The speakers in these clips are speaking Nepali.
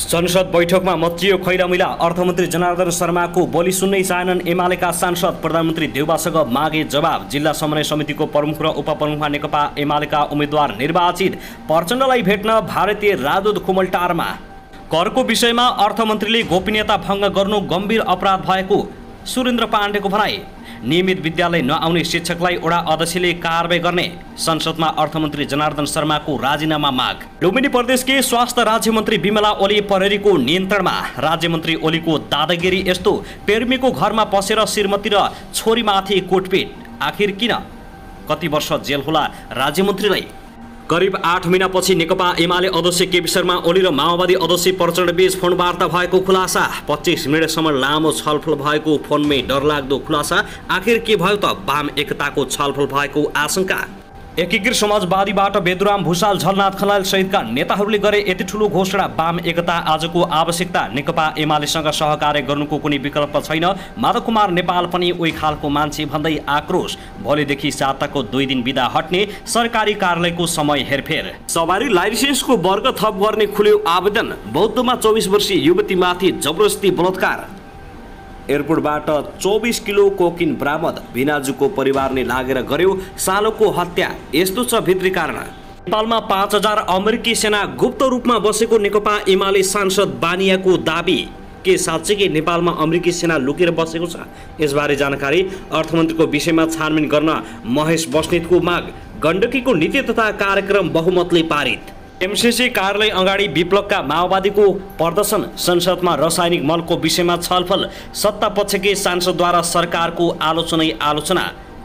संसद बैठकमा मचियो खैरामैला। अर्थमन्त्री जनार्दन शर्माको बोली सुन्नै चाहेनन् एमालेका सांसद। प्रधानमन्त्री देउबासँग मागे जवाब। जिल्ला समन्वय समितिको प्रमुख र उपप्रमुखमा नेकपा एमालेका उम्मेद्वार निर्वाचित। प्रचण्डलाई भेट्न भारतीय राजदूत खुमलटारमा। करको विषयमा अर्थमन्त्रीले गोपनीयता भङ्ग गर्नु गम्भीर अपराध भएको सुरेन्द्र पाण्डेको भनाई। नियमित विद्यालय नआउने शिक्षकलाई वडा अध्यक्षले कारबाही गर्ने। संसदमा अर्थमन्त्री जनार्दन शर्माको राजीनामा माग। लुम्बिनी प्रदेशकी स्वास्थ्य राज्यमन्त्री बिमला ओली प्रहरीको नियन्त्रणमा। राज्यमन्त्री ओलीको दादागिरी यस्तो, प्रेमीको घरमा पसेर श्रीमती र छोरीमाथि कुटपिट। आखिर किन? कति वर्ष जेल होला राज्यमन्त्रीलाई? करिब 8 महिनापछि नेकपा एमाले अध्यक्ष केपी शर्मा ओली र माओवादी अध्यक्ष प्रचण्डबीच फोन वार्ता भएको खुलासा। 25 मिनटसम्म लामो छलफल भएको फोनमै डरलाग्दो खुलासा। आखिर के भयो त? वाम एकताको छलफल भएको आशंका। एकीकृत समाजवादीबाट बेदुराम भुषाल, झलनाथ खनाल सहितका नेताहरूले गरे यति ठुलो घोषणा। वाम एकता आजको आवश्यकता। नेकपा एमालेसँग सहकार्य गर्नुको कुनै विकल्प छैन। माधव कुमार नेपाल पनि उही खालको मान्छे भन्दै आक्रोश। भोलिदेखि साताको 2 दिन बिदा हट्ने। सरकारी कार्यालयको समय हेरफेर। सवारी लाइसेन्सको वर्ग थप गर्ने खुल्यो आवेदन। बौद्धमा 24 वर्षीय युवतीमाथि जबरजस्ती बलात्कार। एयरपोर्टबाट 24 किलो कोकिन बरामद। भिनाजुको परिवारले लागेर गर्यो सालोको हत्या। यस्तो छ भित्री कारण। नेपालमा 5000 अमेरिकी सेना गुप्त रूपमा बसेको नेकपा एमाले सांसद बानियाको दाबी। के साँच्चै नेपालमा अमेरिकी सेना लुकेर बसेको छ? यसबारे जानकारी। अर्थमन्त्रीको विषयमा छानबिन गर्न महेश बस्नेतको माग। गण्डकीको नीति तथा कार्यक्रम बहुमतले पारित। एमसीसी कार्यालय अगाडि विप्लवका माओवादीको प्रदर्शन। संसदमा रासायनिक मलको विषयमा छलफल। सत्ता पक्षकै सांसदद्वारा सरकारको आलोचना।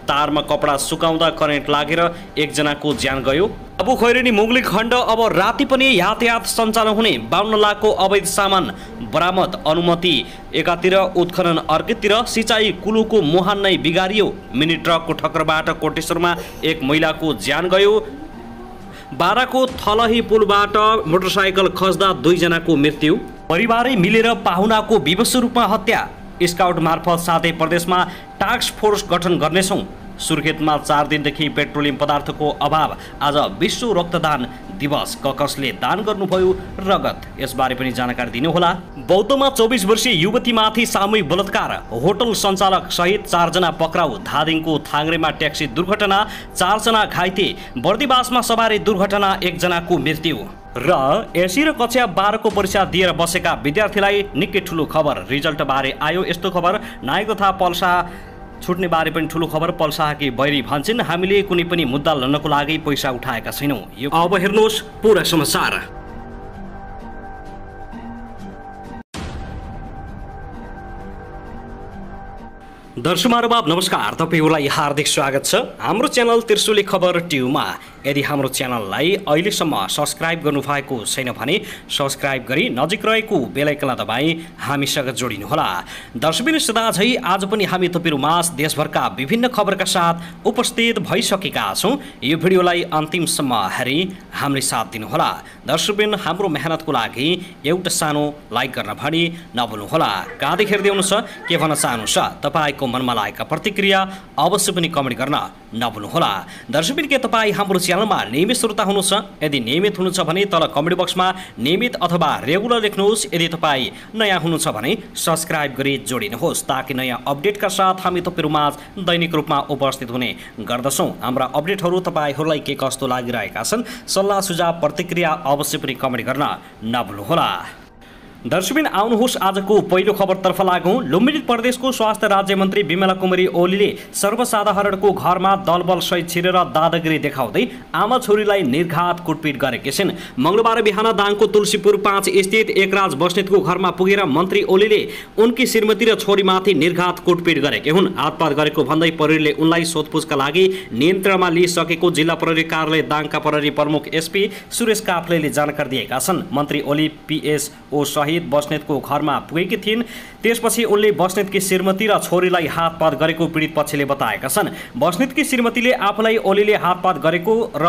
तारमा कपडा सुकाउँदा करेन्ट लागेर एकजनाको ज्यान गयो। अबु खैरेनी मुगलिक खण्ड अब राति पनि यातायात सञ्चालन हुने। 52 लाखको अवैध सामान बरामद। अनुमति एकातिर, उत्खनन अर्कोतिर। सिँचाइ कुलोको मुहान नै बिगारियो। मिनी ट्रकको ठक्करबाट कोटेश्वरमा एक महिलाको ज्यान गयो। बाराको थलही पुलबाट मोटरसाइकल खस्दा 2 जनाको मृत्यु। परिवारै मिलेर पाहुनाको विवश रूपमा हत्या। स्काउट मार्फत साथै प्रदेशमा टास्क फोर्स गठन गर्नेछौँ। सुर्खेतमा 4 दिनदेखि पेट्रोलियम पदार्थको अभाव। आज विश्व रक्तदान दिवस। कसले दान गर्नुभयो रगत? यसबारे पनि जानकारी दिनुहोला। बौद्धमा 24 वर्षीय युवतीमाथि सामूहिक बलात्कार। होटल सञ्चालक सहित 4 जना पक्राउ। धादिङको थाङ्ग्रेमा ट्याक्सी दुर्घटना, 4 जना घाइते। बर्दिवासमा सवारी दुर्घटना, 1 जनाको मृत्यु। र एसी र कक्षा 12 को परीक्षा दिएर बसेका विद्यार्थीलाई निकै ठुलो खबर। रिजल्ट बारे आयो यस्तो खबर। नायक तथा पल्सा छुट्ने बारे पनि ठुलो खबर। पल्साकी बैरी भन्छन्, हामीले कुनै पनि मुद्दा लड्नको लागि पैसा उठाएका छैनौँ। यो अब हेर्नुहोस् पुरा समाचार। दर्शकहरुमा नमस्कार। तपाईहरुलाई हार्दिक स्वागत छ हाम्रो च्यानल त्रिशुली खबर ट्युबमा। यदि हाम्रो च्यानललाई अहिलेसम्म सब्स्क्राइब गर्नुभएको छैन भने सब्स्क्राइब गरी नजिक रहेको बेल आइकनलाई दबाई हामीसँग जोडिनुहोला। दर्शकबिन सदाझै आज पनि हामी तपाईहरुमाझ देशभरका विभिन्न खबरका साथ उपस्थित भइसकेका छौं। यो भिडियोलाई अन्तिमसम्म हेरी हाम्रो साथ दिनुहोला। दर्शकबिन हाम्रो मेहनतको लागि एउटा सानो लाइक गर्न भनी नभुल्नुहोला। कहाँदेखि हेर्दै हुनुहुन्छ, के भन्न चाहनुहुन्छ, तपाईको मनमा लागेका प्रतिक्रिया अवश्य पनि कमेन्ट गर्न नभुल्नुहोला। दर्शकबिन के तपाईँ हाम्रो च्यानलमा नियमित श्रोता हुनुहुन्छ? यदि नियमित हुनुहुन्छ भने तल कमेन्ट बक्समा नियमित अथवा रेगुलर लेख्नुहोस्। यदि तपाईँ नयाँ हुनुहुन्छ भने सब्स्क्राइब गरी जोडिनुहोस् ताकि नयाँ अपडेटका साथ हामी तपाईहरुमाझ दैनिक रूपमा उपस्थित हुने गर्दछौँ। हाम्रा अपडेटहरू तपाईहरुलाई के कस्तो लागिरहेका छन्, सल्लाह सुझाव प्रतिक्रिया अवश्य पनि कमेन्ट गर्न नभुल्नुहोला। दर्शकबिन आउनुहोस् आजको पहिलो खबरतर्फ लागौं। लुम्बिनी प्रदेशको स्वास्थ्य राज्यमन्त्री बिमला कुमारी ओलीले सर्वसाधारणको घरमा दलबल सहित छिरेर दादागिरी देखाउँदै आमा छोरीलाई निर्घात कुटपिट गरेकी छिन्। मंगलबार बिहान दाङको तुलसीपुर 5 स्थित एकराज बस्नेतको घरमा पुगेर मन्त्री ओलीले उनकी श्रीमती र छोरीमाथि निर्घात कुटपिट गरेकी हुन्। हातपात गरेको भन्दै प्रहरीले उनलाई सोधपुछका लागि नियन्त्रणमा लिइसकेको जिल्ला प्रहरी कार्यालय दाङका प्रहरी प्रमुख एसपी सुरेश काफ्लेले जानकारी दिएका छन्। मन्त्री ओली पीएसओ सहित बस्नेतको घरमा पुगेकी थिइन्। त्यसपछि उनले बस्नेतकी श्रीमती र छोरीलाई हातपात गरेको पीडित पक्षले बताएका छन्। बस्नेतकी श्रीमतीले आफूलाई ओलीले हातपात गरेको र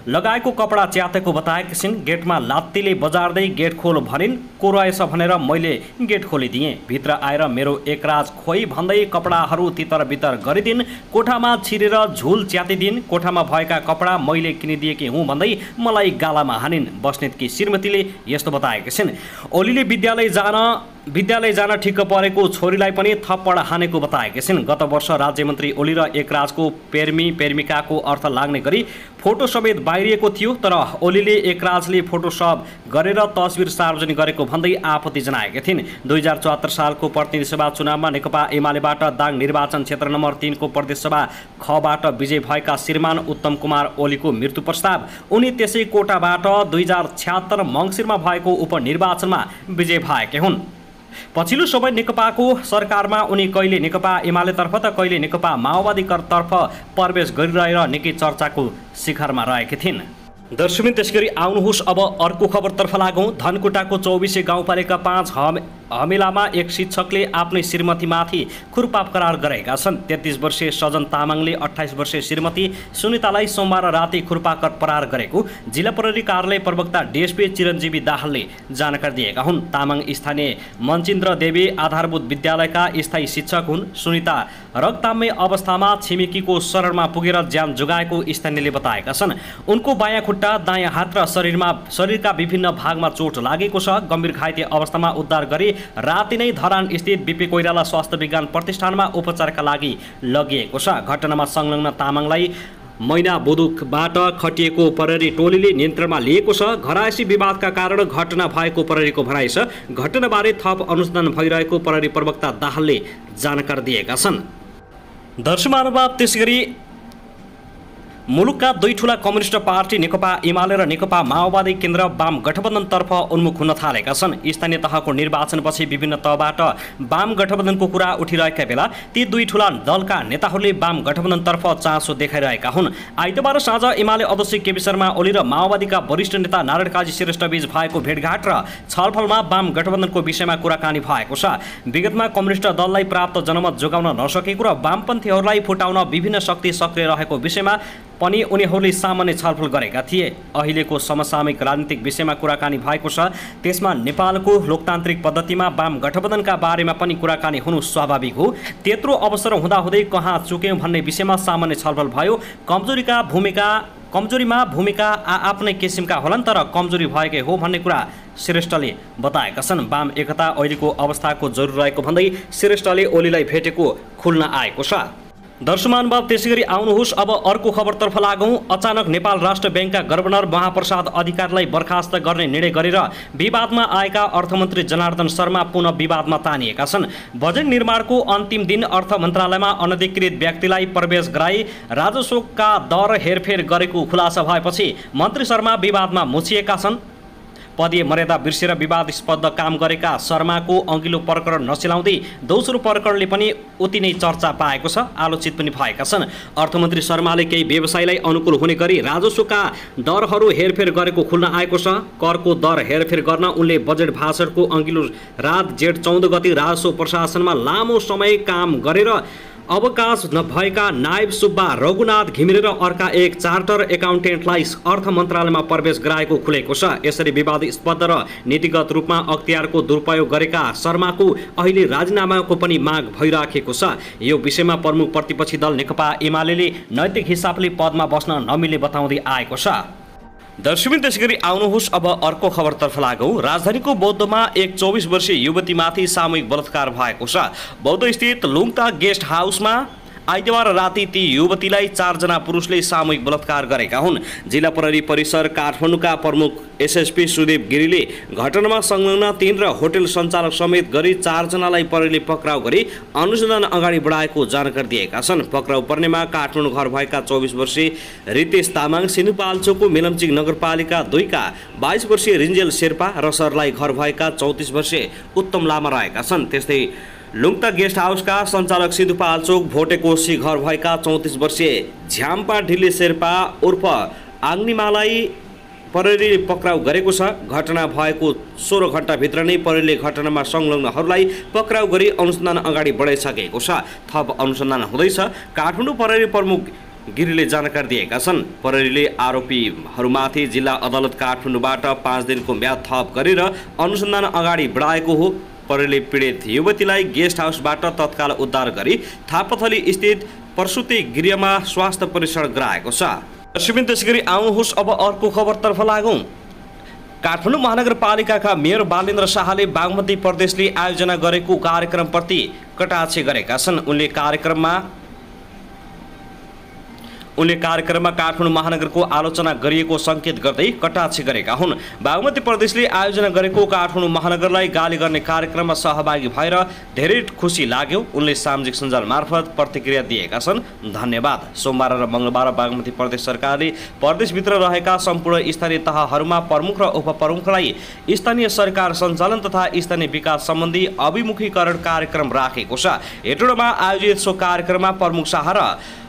लगाएको कपडा च्यातेको बताएकी छिन्। गेटमा लात्तीले बजार्दै गेट खोल भनिन्। को रहेछ भनेर मैले गेट खोलिदिएँ। भित्र आएर मेरो एकराज खोइ भन्दै कपडाहरू तितर बितर गरिदिन्। कोठामा छिरेर झुल च्यातिदिन्। कोठामा भएका कपडा मैले किनिदिएकी हुँ भन्दै मलाई गालामा हानिन्। बस्नेतकी श्रीमतीले यस्तो बताएकी छिन्। ओलीले विद्यालय जान ठिक्क परेको छोरीलाई पनि थप्पड हानेको बताएकी छिन्। गत वर्ष राज्यमन्त्री ओली र एकराजको प्रेमिकाको अर्थ लाग्ने गरी फोटो समेत बाहिरिएको थियो। तर ओलीले एकराजले फोटोसप गरेर तस्बिर सार्वजनिक गरेको भन्दै आपत्ति जनाएकी थिइन्। 2074 सालको प्रतिनिधि सभा चुनावमा नेकपा एमालेबाट दाङ निर्वाचन क्षेत्र नम्बर 3 को प्रदेश सभा खबाट विजय भएका श्रीमान उत्तम कुमार ओलीको मृत्यु प्रस्ताव। उनी त्यसै कोटाबाट 2076 मङ्सिरमा भएको उपनिर्वाचनमा विजय भएका हुन्। पछिल्लो समय नेकपाको सरकारमा उनी कहिले नेकपा एमालेतर्फ त कहिले नेकपा माओवादीतर्फ प्रवेश गरिरहेर निकै चर्चाको शिखरमा रहेकी थिइन्। दर्शक त्यसगरी आउनुहोस् अब अर्को खबरतर्फ लागौँ। धनकुटाको 24 गाउँपालिका 5 हमेलामा एक शिक्षकले आफ्नै श्रीमतीमाथि खुरपाप करार गरेका छन्। 33 वर्षीय सजन तामाङले 28 वर्षीय श्रीमती सुनितालाई सोमबार राति खुरपाप करार गरेको जिल्ला प्रहरी कार्यालय प्रवक्ता डीएसपी चिरञ्जीवी दाहालले जानकारी दिएका हुन्। तामाङ स्थानीय मञ्चिन्द्र देवी आधारभूत विद्यालयका स्थायी शिक्षक हुन्। सुनिता रक्ताम्य अवस्थामा छिमेकीको शरणमा पुगेर ज्यान जोगाएको स्थानीयले बताएका छन्। उनको बायाँ खुट्टा, दायाँ हात र शरीरका विभिन्न भागमा चोट लागेको छ। गम्भीर घाइते अवस्थामा उद्धार गरी राति नै धरान स्थित बीपी कोइराला स्वास्थ्य विज्ञान प्रतिष्ठानमा उपचारका लागि लगिएको छ। घटनामा संलग्न तामाङलाई मैना बुदुकबाट खटिएको प्रहरी टोलीले नियन्त्रणमा लिएको छ। घरायसी विवादका कारण घटना भएको प्रहरीको भनाइ छ। घटनाबारे थप अनुसन्धान भइरहेको प्रहरी प्रवक्ता दाहालले जानकारी दिएका छन्। दर्शक त्यसगरी मुलुकका दुई ठूला कम्युनिस्ट पार्टी नेकपा एमाले र नेकपा माओवादी केन्द्र वाम गठबन्धनतर्फ उन्मुख हुन थालेका छन्। स्थानीय तहको निर्वाचनपछि विभिन्न तहबाट वाम गठबन्धनको कुरा उठिरहेका बेला ती दुई ठूला दलका नेताहरूले वाम गठबन्धनतर्फ चासो देखाइरहेका हुन्। आइतबार साँझ एमाले अध्यक्ष केपी शर्मा ओली र माओवादीका वरिष्ठ नेता नारायण काजी श्रेष्ठबीच भएको भेटघाट र छलफलमा वाम गठबन्धनको विषयमा कुराकानी भएको छ। विगतमा कम्युनिस्ट दललाई प्राप्त जनमत जोगाउन नसकेको र वामपन्थीहरूलाई फुटाउन विभिन्न शक्ति सक्रिय रहेको विषयमा पनि उनीहरूले सामान्य छलफल गरेका थिए। अहिलेको समसामयिक राजनीतिक विषयमा कुराकानी भएको छ। त्यसमा नेपालको लोकतान्त्रिक पद्धतिमा वाम गठबन्धनका बारेमा पनि कुराकानी हुनु स्वाभाविक हो। त्यत्रो अवसर हुँदाहुँदै कहाँ चुक्यौँ भन्ने विषयमा सामान्य छलफल भयो। कमजोरीमा भूमिका आफ्नै किसिमका होलान्, तर कमजोरी भएकै हो भन्ने कुरा श्रेष्ठले बताएका छन्। वाम एकता अहिलेको अवस्थाको जरुरी रहेको भन्दै श्रेष्ठले ओलीलाई भेटेको खुल्न आएको छ। दर्शक त्यसैगरी आउनुहोस् अब अर्को खबरतर्फ लागौँ। अचानक नेपाल राष्ट्र ब्याङ्कका गभर्नर महाप्रसाद अधिकारीलाई बर्खास्त गर्ने निर्णय गरेर विवादमा आएका अर्थमन्त्री जनार्दन शर्मा पुनः विवादमा तानिएका छन्। बजेट निर्माणको अन्तिम दिन अर्थ मन्त्रालयमा अनधिकृत व्यक्तिलाई प्रवेश गराई राजस्वका दर हेरफेर गरेको खुलासा भएपछि मन्त्री शर्मा विवादमा मुछिएका छन्। पदीय मर्यादा बिर्सेर विवादास्पद काम गरेका शर्माको अघिल्लो प्रकरण नचलाउँदै दोस्रो प्रकरणले पनि उति नै चर्चा पाएको छ, आलोचित पनि भएका छन्। अर्थमन्त्री शर्माले केही व्यवसायलाई अनुकूल हुने गरी राजस्वका दरहरू हेरफेर गरेको खुल्न आएको छ। करको दर हेरफेर गर्न उनले बजेट भाषणको अघिल्लो रात जेठ 14 गते राजस्व प्रशासनमा लामो समय काम गरेर अवकाश नभएका नायब सुब्बा रघुनाथ घिमिरे र अर्का एक चार्टर एकाउन्टेन्टलाई अर्थ मन्त्रालयमा प्रवेश गराएको खुलेको छ। यसरी विवादास्पद र नीतिगत रूपमा अख्तियारको दुरुपयोग गरेका शर्माको अहिले राजीनामाको पनि माग भइराखेको छ। यो विषयमा प्रमुख प्रतिपक्षी दल नेकपा एमाले नैतिक हिसाबले पदमा बस्न नमिल्ने बताउँदै आएको छ। दर्शक त्यसैगरी आउनुहोस् अब अर्को खबरतर्फ लागौँ। राजधानीको बौद्धमा एक 24 वर्षीय युवतीमाथि सामूहिक बलात्कार भएको छ। बौद्ध स्थित लुङता गेस्ट हाउसमा आइतबार राति ती युवतीलाई 4 जना पुरुषले सामूहिक बलात्कार गरेका हुन्। जिल्ला प्रहरी परिसर काठमाडौँका प्रमुख एसएसपी सुदेव गिरीले घटनामा संलग्न 3 र होटल सञ्चालक समेत गरी 4 जनालाई प्रहरीले पक्राउ गरी अनुसन्धान अगाडि बढाएको जानकारी दिएका छन्। पक्राउ पर्नेमा काठमाडौँ घर भएका 24 वर्षीय रितेश तामाङ, सिन्धुपाल्चोकको मेलम्चिङ नगरपालिका 2 का 22 वर्षीय रिन्जेल शेर्पा र सर्लाही घर भएका 34 वर्षीय उत्तम लामा रहेका छन्। त्यस्तै लुङता गेस्ट हाउसका सञ्चालक सिन्धुपाल्चोक भोटेकोशी घर भएका 34 वर्षीय झ्याम्पा ढिल्ली शेर्पा उर्फ आग्निमालाई प्रहरीले पक्राउ गरेको छ। घटना भएको 16 घण्टाभित्र नै प्रहरीले घटनामा संलग्नहरूलाई पक्राउ गरी अनुसन्धान अगाडि बढाइसकेको छ। थप अनुसन्धान हुँदैछ। काठमाडौँ प्रहरी प्रमुख गिरीले जानकारी दिएका छन्। प्रहरीले आरोपीहरूमाथि जिल्ला अदालत काठमाडौँबाट 5 दिनको म्याद थप गरेर अनुसन्धान अगाडि बढाएको हो। प्रहरीले पीडित युवतीलाई गेस्ट हाउसबाट तत्काल उद्धार गरी थापाथली स्थित प्रसुति गृहमा स्वास्थ्य परीक्षण गराएको छ। त्यसैगरी आउनुहोस् अब अर्को खबरतर्फ लागौँ। काठमाडौँ महानगरपालिकाका मेयर बालेन्द्र शाहले बागमती प्रदेशले आयोजना गरेको कार्यक्रमप्रति कटाक्ष गरेका छन्। उनले कार्यक्रममा काठमाडौँ महानगरको आलोचना गरिएको सङ्केत गर्दै कटाक्ष गरेका हुन्। बागमती प्रदेशले आयोजना गरेको काठमाडौँ महानगरलाई गाली गर्ने कार्यक्रममा सहभागी भएर धेरै खुसी लाग्यो। उनले सामाजिक सञ्जाल मार्फत प्रतिक्रिया दिएका छन्। धन्यवाद। सोमबार र मङ्गलबार बागमती प्रदेश सरकारले प्रदेशभित्र रहेका सम्पूर्ण स्थानीय तहहरूमा प्रमुख र उपप्रमुखलाई स्थानीय सरकार सञ्चालन तथा स्थानीय विकास सम्बन्धी अभिमुखीकरण कार्यक्रम राखेको छ। हेटौडामा आयोजित सो कार्यक्रममा प्रमुख शाह र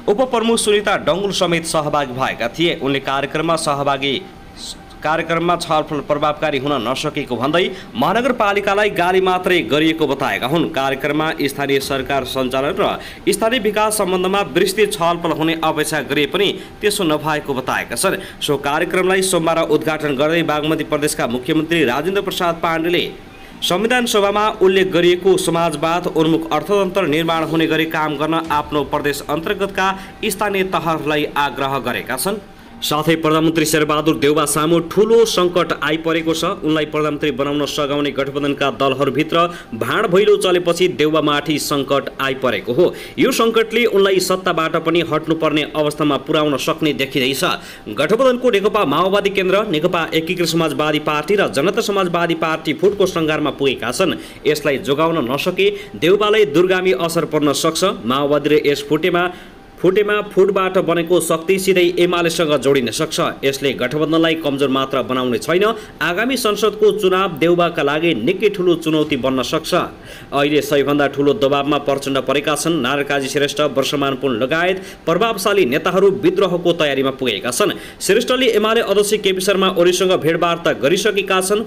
उपप्रमुख सुनिता डङ्गुल समेत सहभागी भएका थिए। उनले कार्यक्रममा छलफल प्रभावकारी हुन नसकेको भन्दै महानगरपालिकालाई गाली मात्रै गरिएको बताएका हुन्। कार्यक्रममा स्थानीय सरकार सञ्चालन र स्थानीय विकास सम्बन्धमा विस्तृत छलफल हुने अपेक्षा गरे पनि त्यसो नभएको बताएका छन्। सो कार्यक्रमलाई सोमबार उद्घाटन गर्दै बागमती प्रदेशका मुख्यमन्त्री राजेन्द्र प्रसाद पाण्डेले संविधान सभामा उल्लेख गरिएको समाजवाद उन्मुख अर्थतन्त्र निर्माण हुने गरी काम गर्न आफ्नो प्रदेश अन्तर्गतका स्थानीय तहहरूलाई आग्रह गरेका छन्। साथै प्रधानमन्त्री शेरबहादुर देउवा सामु ठूलो सङ्कट आइपरेको छ। उनलाई प्रधानमन्त्री बनाउन सघाउने गठबन्धनका दलहरूभित्र भाँड भैलो चलेपछि देउवामाथि सङ्कट आइपरेको हो। यो सङ्कटले उनलाई सत्ताबाट पनि हट्नुपर्ने अवस्थामा पुर्याउन सक्ने देखिँदैछ। गठबन्धनको नेकपा माओवादी केन्द्र, नेकपा एकीकृत समाजवादी पार्टी र जनता समाजवादी पार्टी फुटको सङ्घारमा पुगेका छन्। यसलाई जोगाउन नसके देउवालाई दूरगामी असर पर्न सक्छ। माओवादीले यस फुटेमा फुटबाट बनेको शक्ति सिधै एमालेसँग जोडिन सक्छ। यसले गठबन्धनलाई कमजोर मात्र बनाउने छैन, आगामी संसदको चुनाव देउवाका लागि निकै ठुलो चुनौती बन्न सक्छ। अहिले सबैभन्दा ठुलो दबावमा प्रचण्ड परेका छन्। नारायणकाजी श्रेष्ठ, वर्षमान पुन लगायत प्रभावशाली नेताहरू विद्रोहको तयारीमा पुगेका छन्। श्रेष्ठले एमाले अध्यक्ष केपी शर्मा ओलीसँग भेटवार्ता गरिसकेका छन्।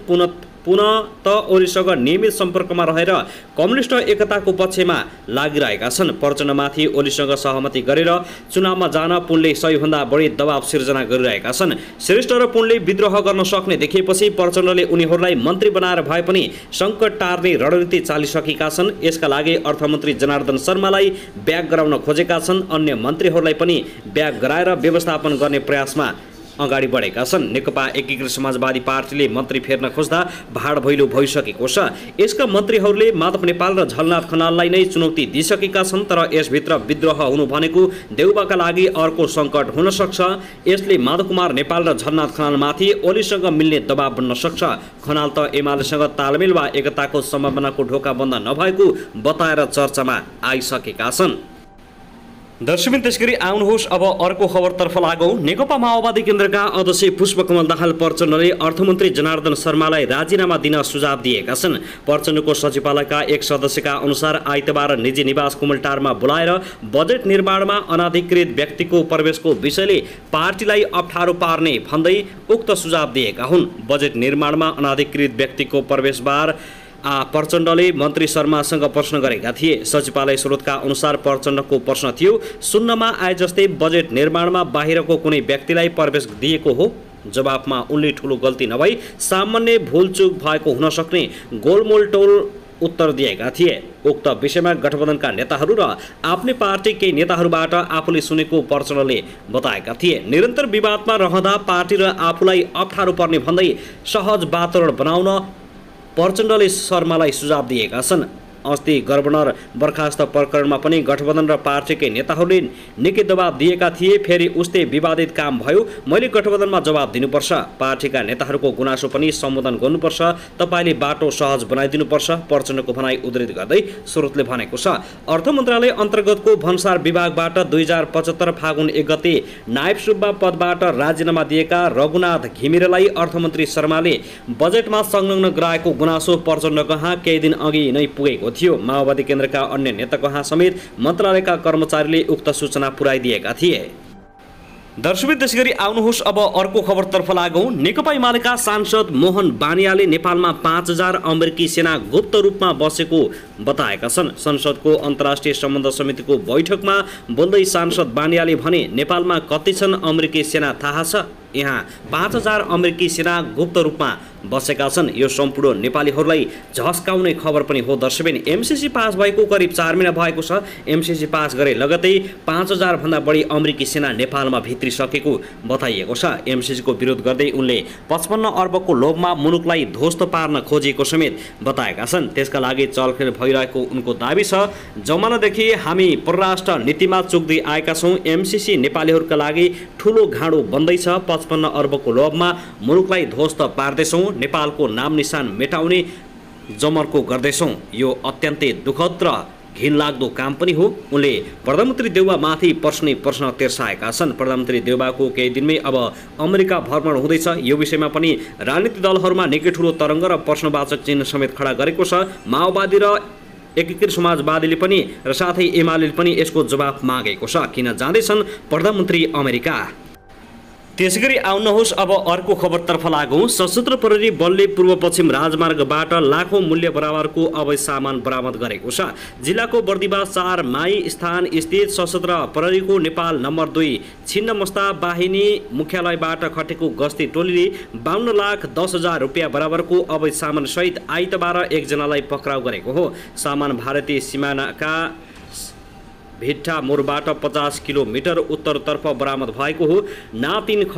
पुनः त ओलीसँग नियमित सम्पर्कमा रहेर कम्युनिस्ट एकताको पक्षमा लागिरहेका छन्। प्रचण्डमाथि ओलीसँग सहमति गरेर चुनावमा जान पुनले सबैभन्दा बढी दबाव सिर्जना गरिरहेका छन्। श्रेष्ठ र पुनले विद्रोह गर्न सक्ने देखिएपछि प्रचण्डले उनीहरूलाई मन्त्री बनाएर भए पनि सङ्कट टार्ने रणनीति चालिसकेका छन्। यसका लागि अर्थमन्त्री जनार्दन शर्मालाई ब्याक गराउन खोजेका छन्। अन्य मन्त्रीहरूलाई पनि ब्याक गराएर व्यवस्थापन गर्ने प्रयासमा अगाडि बढेका छन्। नेकपा एकीकृत समाजवादी पार्टीले मन्त्री फेर्न खोज्दा भाड भैलो भइसकेको छ। यसका मन्त्रीहरूले माधव नेपाल र झलनाथ खनाललाई नै चुनौती दिइसकेका छन्। तर यसभित्र विद्रोह हुनु भनेको देउवाका लागि अर्को सङ्कट हुन सक्छ। यसले माधव कुमार नेपाल र झलनाथ खनालमाथि ओलीसँग मिल्ने दबाव बन्न सक्छ। खनाल त एमालेसँग तालमेल वा एकताको सम्भावनाको ढोका बन्द नभएको बताएर चर्चामा आइसकेका छन्। दर्शकबिन त्यसगरी आउनुहोस् अब अर्को खबरतर्फ लागौँ। नेकपा माओवादी केन्द्रका अध्यक्ष पुष्पकमल दाहाल प्रचण्डले अर्थमन्त्री जनार्दन शर्मालाई राजीनामा दिन सुझाव दिएका छन्। प्रचण्डको सचिवालयका एक सदस्यका अनुसार आइतबार निजी निवास कुमलटारमा बोलाएर बजेट निर्माणमा अनाधिकृत व्यक्तिको प्रवेशको विषयले पार्टीलाई अप्ठ्यारो पार्ने भन्दै उक्त सुझाव दिएका हुन्। बजेट निर्माणमा अनाधिकृत व्यक्तिको प्रवेशबार प्रचण्डले मन्त्री शर्मासँग प्रश्न गरेका थिए। सचिवालय स्रोतका अनुसार प्रचण्डको प्रश्न थियो, सुन्नमा आए जस्तै बजेट निर्माणमा बाहिरको कुनै व्यक्तिलाई प्रवेश दिएको हो? जवाफमा उनले ठुलो गल्ती नभई सामान्य भुलचुक भएको हुन सक्ने गोलमोलटोल उत्तर दिएका थिए। उक्त विषयमा गठबन्धनका नेताहरू र आफ्नै पार्टी केही नेताहरूबाट आफूले सुनेको प्रचण्डले बताएका थिए। निरन्तर विवादमा रहँदा पार्टी र आफूलाई अप्ठ्यारो पर्ने भन्दै सहज वातावरण बनाउन प्रचण्डले शर्मालाई सुझाव दिएका छन्। अस्ति गभर्नर बर्खास्त प्रकरणमा पनि गठबन्धन र पार्टीकै नेताहरूले निकै दबाब दिएका थिए। फेरि उस्तै विवादित काम भयो। मैले गठबन्धनमा जवाब दिनुपर्छ, पार्टीका नेताहरूको गुनासो पनि सम्बोधन गर्नुपर्छ, तपाईँले बाटो सहज बनाइदिनुपर्छ, प्रचण्डको भनाइ उद्धृत गर्दै स्रोतले भनेको छ। अर्थ मन्त्रालय अन्तर्गतको भन्सार विभागबाट 2075 फागुन 1 गते नायब सुब्बा पदबाट राजीनामा दिएका रघुनाथ घिमिरेलाई अर्थमन्त्री शर्माले बजेटमा संलग्न गराएको गुनासो प्रचण्ड कहाँ केही दिन अघि नै पुगेको थियो। माओवादी केन्द्रका अन्य नेता कहाँ समेत मन्त्रालयका कर्मचारीले उक्त सूचना पुर्याइदिएका थिए। दर्शक त्यसैगरी आउनुहोस् अब अर्को खबरतर्फ लागौं। नेकपा एमालेका सांसद मोहन बानियाले नेपालमा 5000 अमेरिकी सेना गुप्त रूपमा बसेको बताएका छन्। संसदको अन्तर्राष्ट्रिय सम्बन्ध समितिको बैठकमा बोल्दै सांसद बानियाले भने नेपालमा कति छन् अमेरिकी सेना थाहा छ? यहाँ 5000 अमेरिकी सेना गुप्त रूपमा बसेका छन्। यो सम्पूर्ण नेपालीहरूलाई झस्काउने खबर पनि हो। दर्शकबिन एमसीसी पास भएको करिब 4 महिना भएको छ। एमसीसी पास गरे लगतै 5000 भन्दा बढी अमेरिकी सेना नेपालमा भित्रिसकेको बताइएको छ। एमसीसीको विरोध गर्दै उनले 55 अर्बको लोभमा मुलुकलाई ध्वस्त पार्न खोजेको समेत बताएका छन्। त्यसका लागि चलखेल भइरहेको उनको दाबी छ। जमानादेखि हामी परराष्ट्र नीतिमा चुक्दै आएका छौँ। एमसीसी नेपालीहरूका लागि ठुलो घाँडो बन्दैछ। 55 अर्बको लोभमा मुलुकलाई ध्वस्त पार्दैछौँ। नेपालको नाम निशान मेटाउने जमर्को गर्दैछौँ। यो अत्यन्तै दुःखद र घिनलाग्दो काम पनि हो। उनले प्रधानमन्त्री देउबामाथि प्रश्न तिर्साएका छन्। प्रधानमन्त्री देउबाको केही दिनमै अब अमेरिका भ्रमण हुँदैछ। यो विषयमा पनि राजनीतिक दलहरूमा निकै ठुलो तरङ्ग र प्रश्नवाचक चिन्ह समेत खडा गरेको छ। माओवादी र एकीकृत समाजवादीले पनि र साथै एमाले पनि यसको जवाफ मागेको छ। किन जाँदैछन् प्रधानमन्त्री अमेरिका? त्यसैगरी आउनुहोस् अब अर्को खबरतर्फ लागौं। सशस्त्र प्रहरी बलले पूर्व पश्चिम राजमार्गबाट लाखौं मूल्य बराबरको अवैध सामान बरामद गरेको छ। जिल्लाको बर्दिवा 4 माई स्थान स्थित सशस्त्र प्रहरीको नेपाल नम्बर 2 छिन्नमस्ता बाहिनी मुख्यालयबाट खटेको गस्ती टोलीले 52,10,000 रुपियाँ बराबरको अवैध सामान सहित आइतबार एकजनालाई पक्राउ गरेको हो। सामान भारतीय सिमानाका भिट्टा मोडबाट 50 किलोमिटर उत्तरतर्फ बरामद भएको हो। ना 3 ख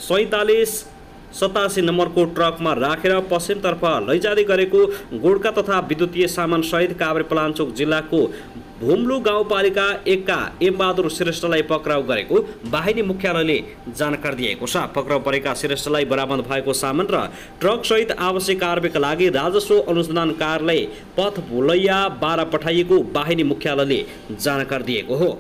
4787 नम्बरको ट्रकमा राखेर पश्चिमतर्फ लैजाँदै गरेको गोडका तथा विद्युतीय सामान सहित काभ्रेपलाञ्चोक जिल्लाको भुम्लु गाउँपालिका 1 का एमबहादुर श्रेष्ठलाई पक्राउ गरेको बाहिनी मुख्यालयले जानकारी दिएको छ। पक्राउ परेका श्रेष्ठलाई बरामद भएको सामान र ट्रक सहित आवश्यक कारबाहीका लागि राजस्व अनुसन्धान कार्यालय पथ भुलैया 12 पठाइएको बाहिनी मुख्यालयले जानकारी दिएको हो।